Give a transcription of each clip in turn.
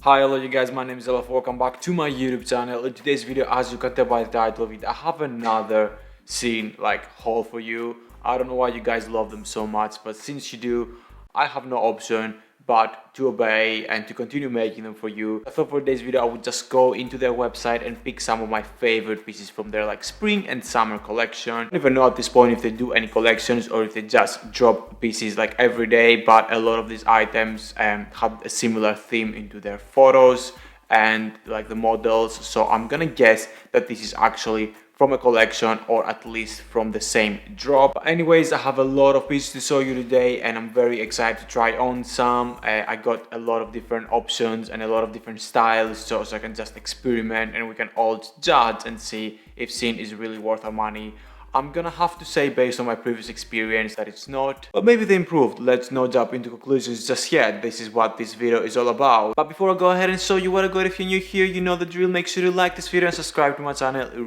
Hi, hello you guys, my name is Elaf. Welcome back to my YouTube channel. In today's video, as you can tell by the title of it, I have another SHEIN haul for you. I don't know why you guys love them so much, but since you do, I have no option but to obey and to continue making them for you. I thought for today's video I would just go into their website and pick some of my favorite pieces from their spring and summer collection. I don't even know at this point if they do any collections or if they just drop pieces every day, but a lot of these items have a similar theme into their photos and the models, so I'm gonna guess that this is actually from a collection or at least from the same drop. But anyways, I have a lot of pieces to show you today and I'm very excited to try on some. I got a lot of different options and a lot of different styles, so I can just experiment and we can all judge and see if SHEIN is really worth our money. I'm gonna have to say, based on my previous experience, that it's not, but maybe they improved. Let's not jump into conclusions just yet. This is what this video is all about. But before I go ahead and show you what I got, if you're new here, you know the drill. Make sure to like this video and subscribe to my channel. It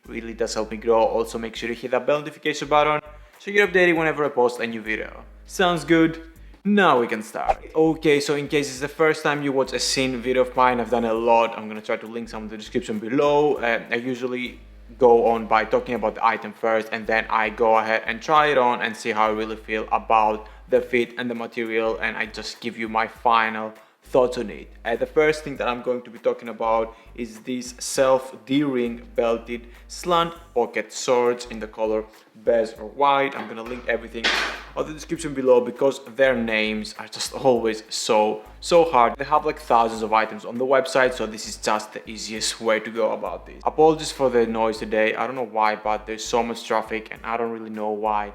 really does help me grow. Also make sure to hit that bell notification button so you're updated whenever I post a new video. Sounds good? Now we can start. Okay, so in case it's the first time you watch a SHEIN video of mine, I've done a lot. I'm gonna try to link some in the description below. I usually go on by talking about the item first, and then I go ahead and try it on and see how I really feel about the fit and the material, and I just give you my final thoughts on it. The first thing that I'm going to be talking about is these self-D-ring belted slant pocket swords in the color beige or white. I'm gonna link everything on the description below because their names are just always so hard. They have thousands of items on the website, so this is just the easiest way to go about this. Apologies for the noise today. I don't know why, but there's so much traffic and I don't really know why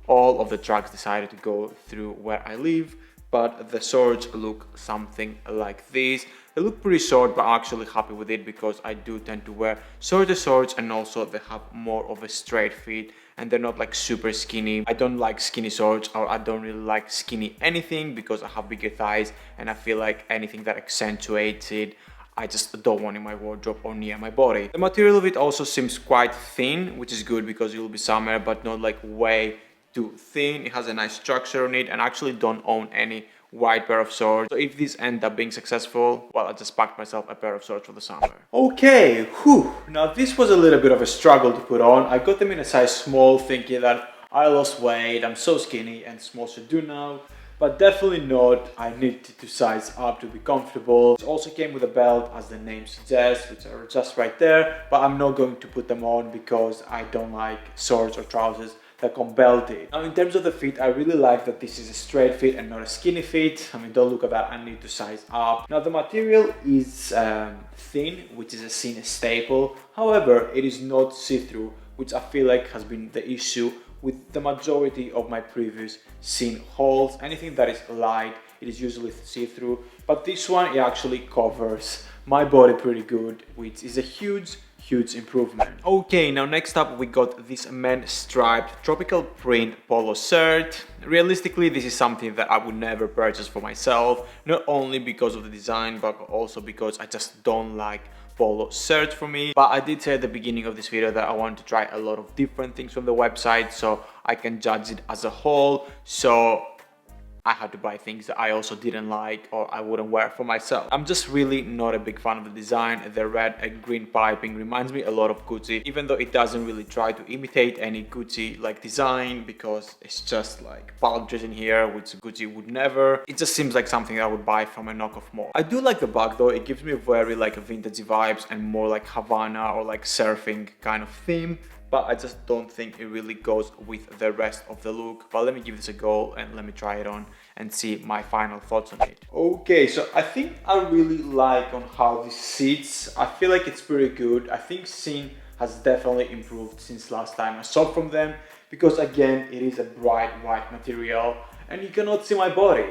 all of the trucks decided to go through where I live. But the swords look something like this. They look pretty short, but I'm actually happy with it because I do tend to wear shorter swords, and also they have more of a straight fit and they're not super skinny. I don't like skinny swords, or I don't really like skinny anything because I have bigger thighs and I feel like anything that accentuates it I just don't want in my wardrobe or near my body. The material of it also seems quite thin, which is good because it will be summer, but not way too thin. It has a nice structure on it, and I actually don't own any white pair of swords, so if these end up being successful, well, I just packed myself a pair of swords for the summer. Okay, whew. Now this was a little bit of a struggle to put on. I got them in a size small, thinking that I lost weight, I'm so skinny and small should do now, but definitely not. I need to size up to be comfortable. It also came with a belt, as the name suggests, which are just right there, but I'm not going to put them on because I don't like swords or trousers that come belted. Now in terms of the fit, I really like that this is a straight fit and not a skinny fit. I mean, don't look at that, I need to size up. Now the material is thin, which is a SHEIN staple. However, it is not see-through, which I feel like has been the issue with the majority of my previous SHEIN hauls. Anything that is light, it is usually see-through, but this one, it actually covers my body pretty good, which is a huge improvement. Okay, now next up we got this men's striped tropical print polo shirt. Realistically, this is something that I would never purchase for myself, not only because of the design, but also because I just don't like polo shirts for me. But I did say at the beginning of this video that I want to try a lot of different things from the website so I can judge it as a whole. So I had to buy things that I also didn't like or I wouldn't wear for myself. I'm just really not a big fan of the design. The red and green piping reminds me a lot of Gucci, even though it doesn't really try to imitate any Gucci design, because it's just palm trees in here, which Gucci would never. It just seems like something I would buy from a knockoff mall. I do like the bag though. It gives me very vintage vibes and more Havana or surfing kind of theme, but I just don't think it really goes with the rest of the look. But let me give this a go and let me try it on and see my final thoughts on it. Okay, so I think I really like on how this sits. I feel like it's pretty good. I think SHEIN has definitely improved since last time I shop from them, because again, it is a bright white material and you cannot see my body.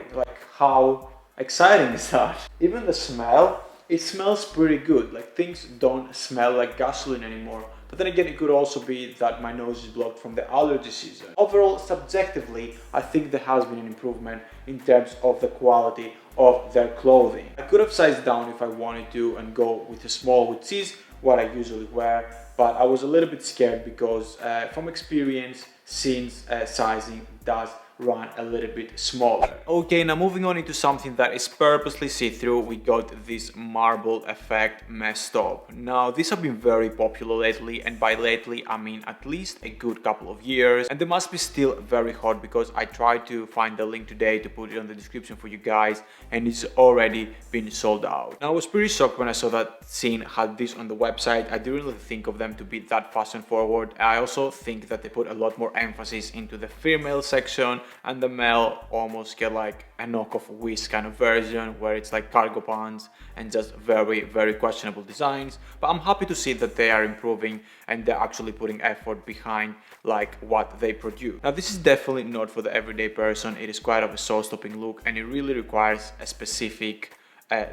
How exciting is that? Even the smell, it smells pretty good. Things don't smell like gasoline anymore. But then again, it could also be that my nose is blocked from the allergy season. Overall, subjectively, I think there has been an improvement in terms of the quality of their clothing. I could have sized down if I wanted to and go with a small, which is what I usually wear, but I was a little bit scared because from experience, SHEIN's sizing does run a little bit smaller. Okay, now moving on into something that is purposely see-through, we got this marble effect mesh top. Now these have been very popular lately, and by lately I mean at least a good couple of years, and they must be still very hot because I tried to find the link today to put it on the description for you guys, and it's already been sold out. Now I was pretty shocked when I saw that SHEIN had this on the website. I didn't really think of them to be that fashion forward. I also think that they put a lot more emphasis into the female section, and the male almost get like a knockoff Wish kind of version where it's like cargo pants and just very questionable designs. But I'm happy to see that they are improving and they're actually putting effort behind like what they produce. Now this is definitely not for the everyday person. It is quite of a show-stopping look, and it really requires a specific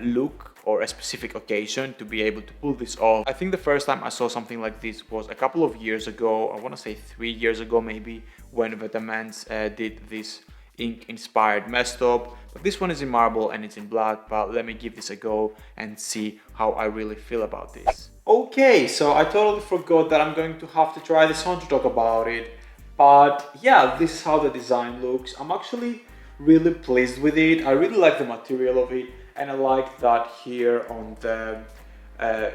look or a specific occasion to be able to pull this off. I think the first time I saw something like this was a couple of years ago. I want to say 3 years ago maybe, when Vetements did this ink inspired mesh top. But this one is in marble and it's in black, but let me give this a go and see how I really feel about this. Okay, so I totally forgot that I'm going to have to try this on to talk about it, but yeah, this is how the design looks. I'm actually really pleased with it. I really like the material of it, and I like that here on the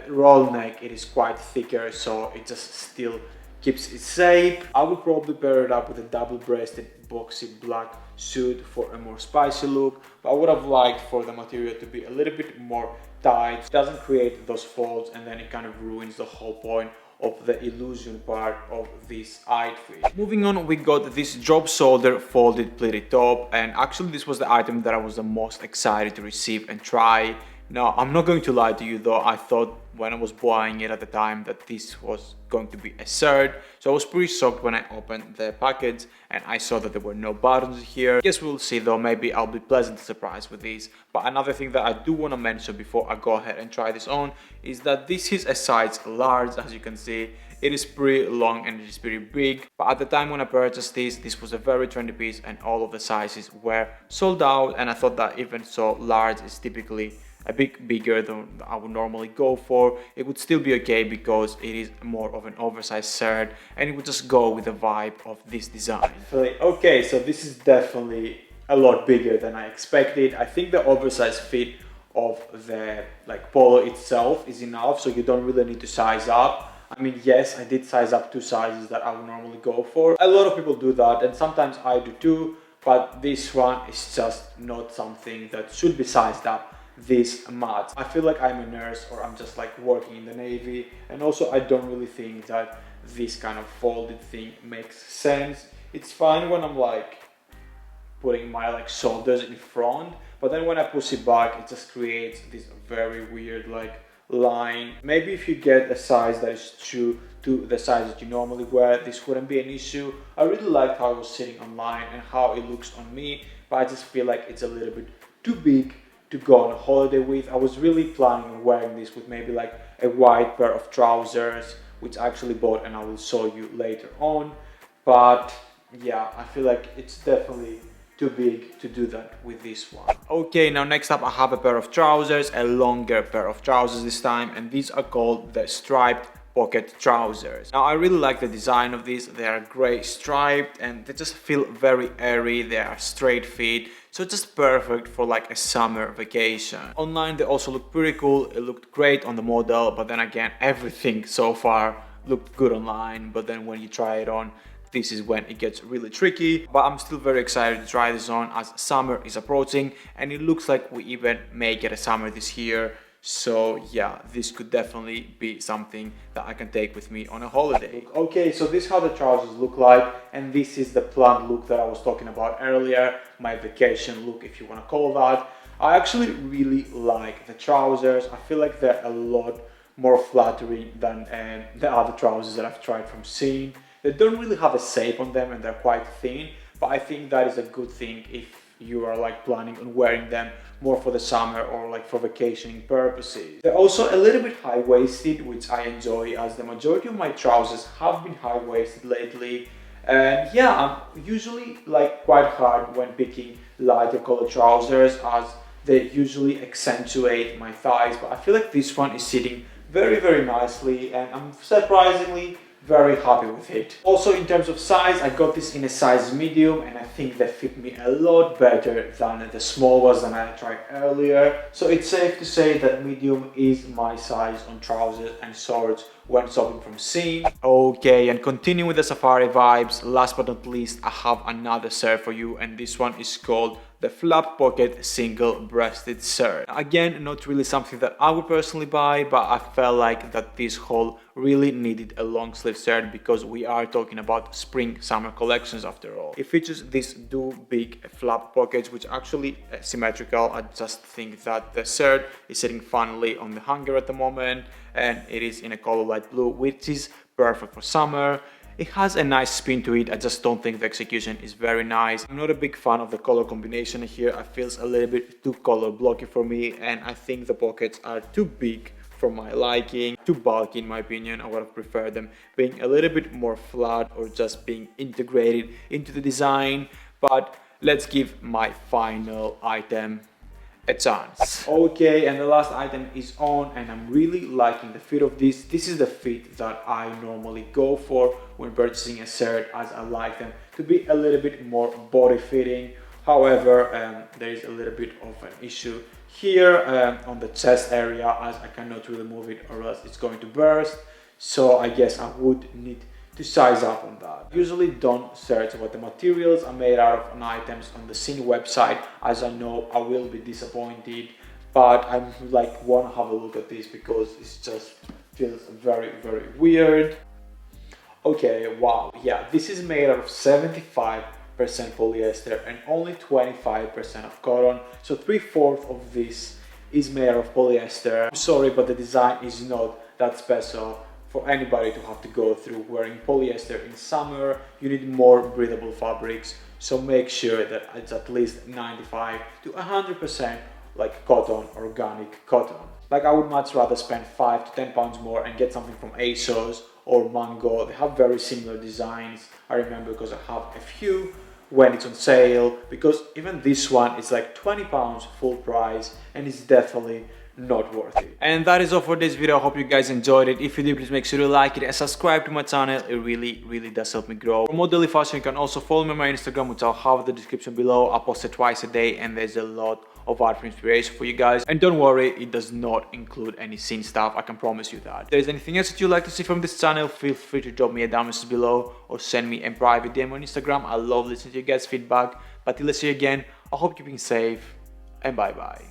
roll neck it is quite thicker, so it just still keeps its shape. I would probably pair it up with a double-breasted boxy black suit for a more spicy look, but I would have liked for the material to be a little bit more tight. It doesn't create those folds and then it kind of ruins the whole point of the illusion part of this outfit. Moving on, we got this drop shoulder folded pleated top, and actually this was the item that I was the most excited to receive and try. Now, I'm not going to lie to you though, I thought when I was buying it at the time that this was going to be a shirt, so I was pretty shocked when I opened the package and I saw that there were no buttons here. Guess we'll see though, maybe I'll be pleasantly surprised with this. But another thing that I do want to mention before I go ahead and try this on is that this is a size large. As you can see, it is pretty long and it is pretty big, but at the time when I purchased this was a very trendy piece and all of the sizes were sold out, and I thought that even so large is typically a bit bigger than I would normally go for. It would still be okay because it is more of an oversized shirt and it would just go with the vibe of this design. Okay, so this is definitely a lot bigger than I expected. I think the oversized fit of the polo itself is enough, so you don't really need to size up. I mean, yes, I did size up 2 sizes that I would normally go for. A lot of people do that and sometimes I do too, but this one is just not something that should be sized up this much. I feel like I'm a nurse or I'm just like working in the Navy, and also I don't really think that this kind of folded thing makes sense. It's fine when I'm like putting my shoulders in front, but then when I push it back it just creates this very weird line. Maybe if you get a size that is true to the size that you normally wear, this wouldn't be an issue. I really liked how it was sitting online and how it looks on me, but I just feel like it's a little bit too big to go on a holiday with. I was really planning on wearing this with maybe a white pair of trousers, which I actually bought and I will show you later on. But yeah, I feel like it's definitely too big to do that with this one. Okay, now next up I have a pair of trousers, a longer pair of trousers this time, and these are called the striped pocket trousers. Now I really like the design of these. They are grey striped and they just feel very airy. They are straight fit, so just perfect for a summer vacation. Online they also look pretty cool. It looked great on the model, but then again everything so far looked good online, but then when you try it on, this is when it gets really tricky. But I'm still very excited to try this on as summer is approaching, and it looks like we even may get a summer this year. So yeah, this could definitely be something that I can take with me on a holiday. Okay, so this is how the trousers look like, and this is the planned look that I was talking about earlier, my vacation look if you want to call that. I actually really like the trousers. I feel like they're a lot more flattering than the other trousers that I've tried from SHEIN. They don't really have a shape on them and they're quite thin, but I think that is a good thing if you are planning on wearing them more for the summer or for vacationing purposes. They're also a little bit high-waisted, which I enjoy, as the majority of my trousers have been high-waisted lately. And yeah, I'm usually quite hard when picking lighter colored trousers as they usually accentuate my thighs, but I feel like this one is sitting very nicely, and I'm surprisingly very happy with it. Also, in terms of size, I got this in a size medium, and I think they fit me a lot better than the small ones that I tried earlier. So it's safe to say that medium is my size on trousers and shorts when shopping from SHEIN. Okay, and continuing with the safari vibes, last but not least, I have another shirt for you, and this one is called the flap pocket single breasted shirt. Again, not really something that I would personally buy, but I felt like that this haul really needed a long sleeve shirt because we are talking about spring summer collections after all. It features these two big flap pockets which are actually symmetrical. I just think that the shirt is sitting funnily on the hanger at the moment, and it is in a color light blue, which is perfect for summer. It has a nice spin to it, I just don't think the execution is very nice. I'm not a big fan of the color combination here. It feels a little bit too color blocky for me, and I think the pockets are too big for my liking, too bulky in my opinion. I would have preferred them being a little bit more flat or just being integrated into the design, but let's give my final item a chance. Okay, and the last item is on, and I'm really liking the fit of this. This is the fit that I normally go for when purchasing a shirt, as I like them to be a little bit more body fitting. However, there is a little bit of an issue here on the chest area, as I cannot really move it or else it's going to burst. So I guess I would need to size up on that. Usually don't search what the materials are made out of on items on the SHEIN website, as I know I will be disappointed, but I'm like want to have a look at this because it just feels very weird. Okay, wow, yeah, this is made out of 75% polyester and only 25% of cotton, so 3/4 of this is made out of polyester. I'm sorry, but the design is not that special for anybody to have to go through wearing polyester in summer. You need more breathable fabrics, so make sure that it's at least 95 to 100% like cotton, organic cotton. Like I would much rather spend 5 to 10 pounds more and get something from ASOS or Mango. They have very similar designs. I remember because I have a few when it's on sale, because even this one is like 20 pounds full price and it's definitely not worth it. And that is all for this video. I hope you guys enjoyed it. If you did, please make sure to like it and subscribe to my channel. It really does help me grow. For more daily fashion, you can also follow me on my Instagram, which I'll have in the description below. I post it twice a day and there's a lot of art inspiration for you guys. And don't worry, it does not include any SHEIN stuff, I can promise you that. If there's anything else that you'd like to see from this channel, feel free to drop me a down message below or send me a private DM on Instagram. I love listening to you guys' feedback. But till I see you again, I hope you're being safe, and bye bye.